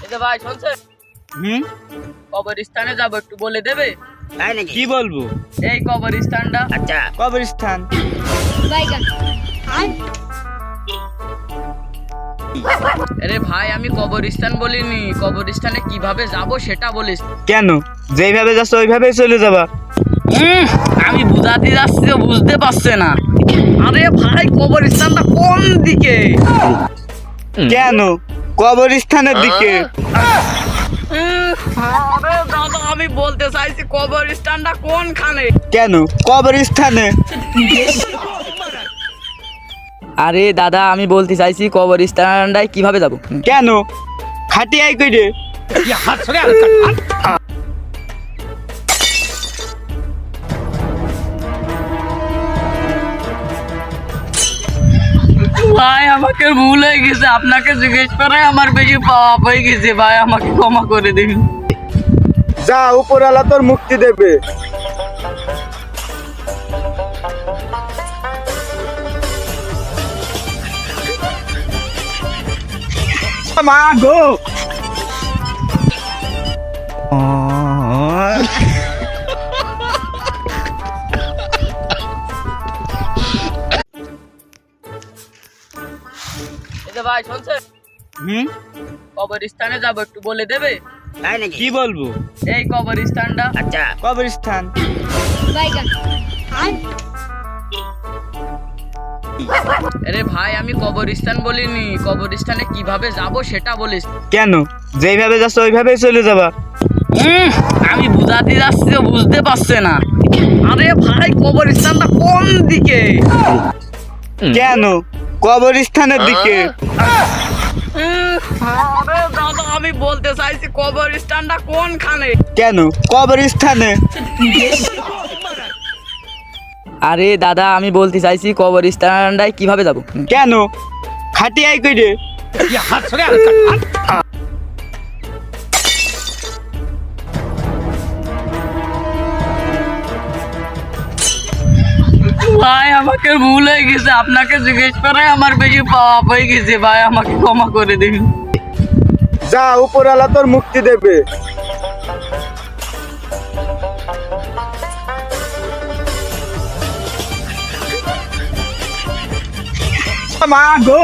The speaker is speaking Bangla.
এতে ভাই শুনছে কবরস্থানে যাবো, একটু বলে দেবে? তাই নাকি? কি বলবো? এই কবরস্থানটা। আচ্ছা, কবরস্থান। আরে ভাই আমি কবরস্থান বলিনি, কবরস্থানে কিভাবে যাব সেটা বলিস। কেন? যেইভাবে যাচ্ছ ওইভাবেই চলে যাবা। আমি বুঝাতে যাচ্ছি তো বুঝতে পারছে না। আরে ভাই কবরস্থানটা কোন দিকে? কেন? কবরস্থানের দিকে। আরে দাদা আমি বলতে চাইছি কবরস্থানটা কোনখানে? কেন? কবরস্থানে। আরে দাদা আমি বলতে চাইছি কবরস্থানটায় কিভাবে যাব? কেন? খাটিয়াই কইরে। ভাই আমাকে ভুল হয়ে গেছে, আপনাকে জিজ্ঞেস করে আমার বেশি পাপ হয়ে গেছে, ভাই আমাকে ক্ষমা করে দিন। যা, উপরওয়ালা তোর মুক্তি দেবে। মা গো। এতে ভাই শুনছে কবরস্থানে যাবো, একটু বলে দেবে? তাই নাকি? কি বলবো? এই কবরস্থানটা। আচ্ছা, কবরস্থান। আরে ভাই আমি কবরস্থান বলিনি, কবরস্থানে কিভাবে যাব সেটা বলিস। কেন? যেইভাবে যাচ্ছ ওইভাবেই চলে যাবা। আমি বুঝাতে যাচ্ছি তো বুঝতে পারছে না। আরে ভাই কবরস্থানটা কোন দিকে? কেন? কবরস্থানের দিকে। আরে দাদা আমি বলতে চাইছি কবরস্থানটা কোনখানে? কেন? কবরস্থানে। আরে দাদা আমি বলতে চাইছি কবরস্থানটায় কিভাবে যাব? কেন? খাটিয়াই কইরে। ভাই আমাকে ভুল হয়ে গেছে, আপনাকে জিজ্ঞেস করে আমার বেশি পাপ হয়ে গেছে, ভাই আমাকে ক্ষমা করে দিন। যা, উপরওয়ালা তোর মুক্তি দেবে। মা গো।